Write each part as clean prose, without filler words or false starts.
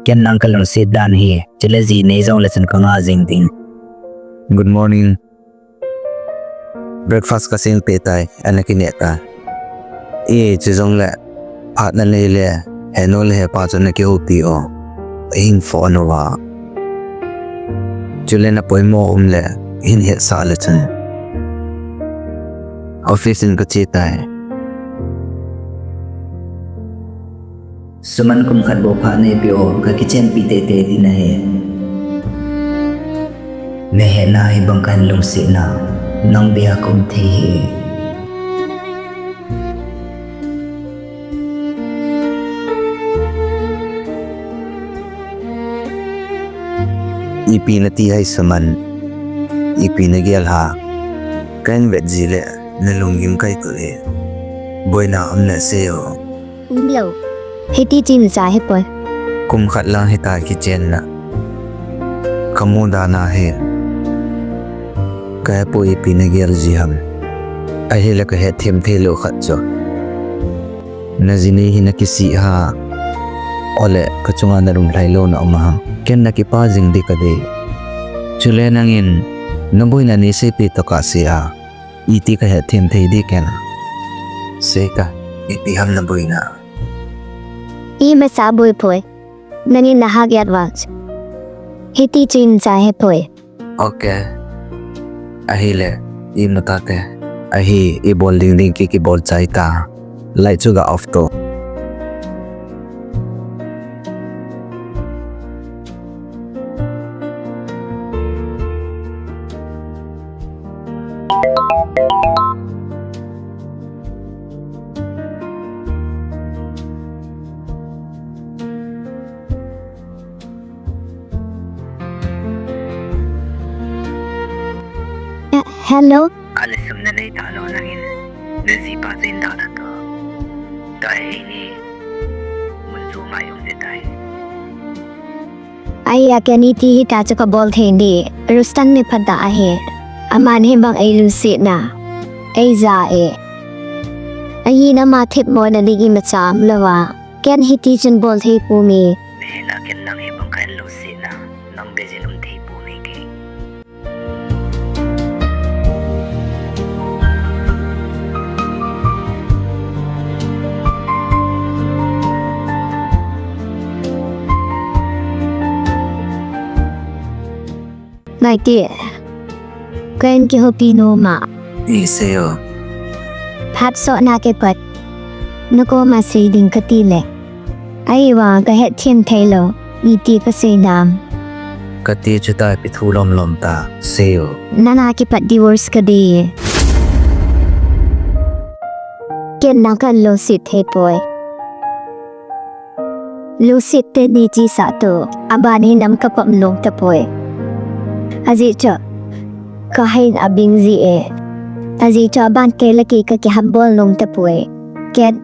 Ken nang kalong sit dan hi. Chile zi nei zong lesson ka nga zing ting. Good morning. Breakfast kasing petay anakineta. Chizong le partner le heno le pa chon na ki hoti o. In phone wa. Chule na poi mo le in he sa le chen. Office in ka chitay. Suman kum khat bo pha nei pio ka kitchen pi te te di na he. Ne he na hi bang kan long si na. Nang bia kum the hi. Ipi na ti hay saman. Ipi na gyal ha. Kain vet zile na lunggim kay ko eh. Boy na am na seo. Lâu Hiti chim za he boy Kum khat lang hita kitchen na. Kamu da na he. Kaya po ipi na gyal ziham. Ay hila ka he tim thelo khat jo. Na zinihi na kisi ha. Ole kachunga na rum lailo na umaha. Ken na kipazing di ka de. Chule nangin. Naboy na ni sipi to kasi ha. Iti ka he tim thay di ken. Seka. Ipiham na boy na. I masaboy boy Nani nahag advance Hiti chim za he boy Okay. Ahile. Imutate. Ahi ibol ding ding kiki bol chai ta. Light suga off to. Hello Alisam na nay talo nangin. Nazipa zin da na to. Dahil ni munso mayong detay. Ay akaniti hita chaka bol thendi Rustan me pada ahe Aman he bang ay lusi na Ay za e Ay na matip mo na ligi matsam lawa Ken hiti chin bol the pumi Nehela ken nang ibang kan lusi na. Nang bezinum thay po ni kay. Like dear Ken ki hopi no ma Iseo. Pat so na ke pat Nako ma say ding katile Ay wa ka het tim taylo Iti ka say nam Kati chuta pitu lom lom ta. Seo. Nana ki pat divorce ka di Ken na kan lo sit he boy Lo sit te ni ji sa to Abani nam ka pam long ta boy Azi cho Kahin abing zi e Azi cho ban ke laki ka ki hambol long ta boy Ken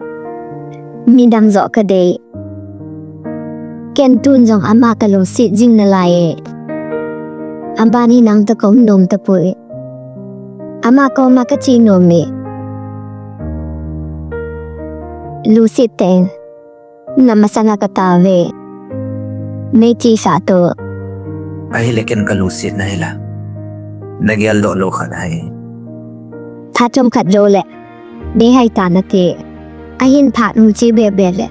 Midang zo ka day Ken tun zong ama ka lo sit jing na lai e Abani nang ta kong nom ta boy Ama ko makachi nom me Lucid ten Namasanga katawe May chi sa to Ahile ken kalusit na hila. Nagyal lo ka na eh. Tatom kat lo le Di hay ta na te Ahin pat nu chi be be le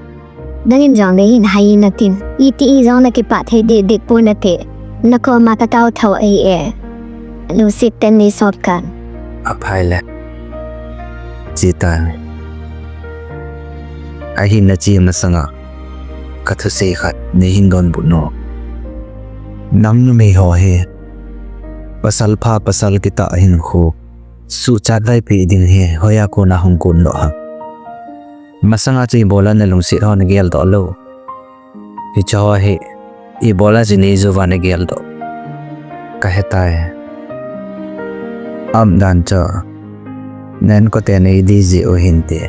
Nangin zong le hin hay natin Iti i zong na ki pat hay di dik po na te Nako makataw taw ay e Lucid ten ni sot kan Apay le. Chita. Ahin na chiyam na sanga. Katusay kat ni hindon buno. Nang may ho he. Pasal pa pasal kita ahin ko. Su chatlay pi din he. Hoya ko na hong kun lo ha. Masanga chi bola na lungsit ho na gyal do lo. Ichawa he. Ibola zinizo va na gyal do. Kahetay. Dan cho. Nen ko tena idizi o hindi.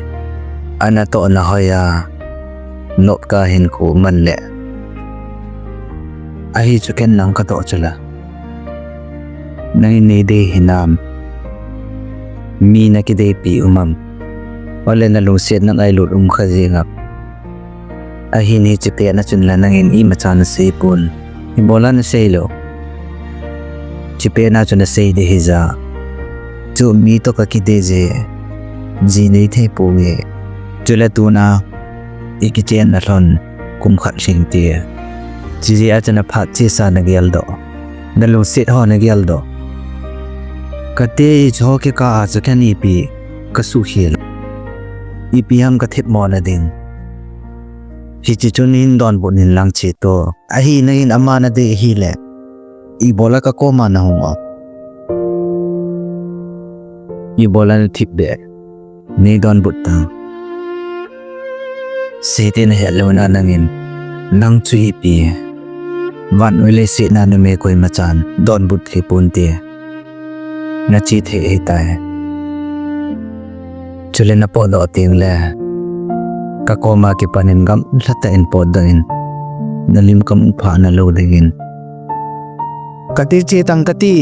Ana to na hoya. Not kahin ko man le. Ahi chuken nang kato chula. Nanginide hinam. Mi na kide pi umam. Wala na lungsit ng ay lurum kazingap. ahini chipe na chunla nangin I machan sei pun bola na sei lo chipe na chuna sei de hiza chu mi to ka ki de je ji nei the pu nge chula tu na ikichen na thon kum khat sing ti ji a chana phat chi sa na gel do na lu sit ho na gel do ka te jo ke ka a cha ni pi ka su hil ipi ham ka thep mo na ding hi chi chunin don bunin lang chi to a hi na in ama na de hi le I bola ka ko ma na hunga I bola na thip de ni don but ta se te na hello na nangin nang chu hi pi van oi le se na me koi ma chan don but hi pun te na chi the hi tai chule na po do ting le ka ko ma ki panin gam lata in pod in nalim kam pha na lo dingin kati che tang kati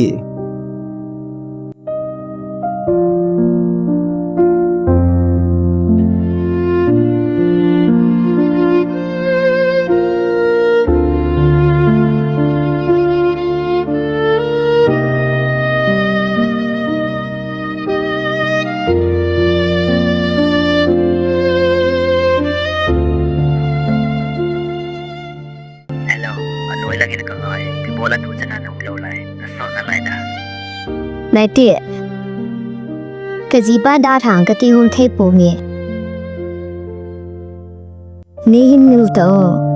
hello anoi lagi na kangai pi bola tu chana nong lo lai na so na lai da 乃弟，个几把大堂个地方太不面，你很牛的哦。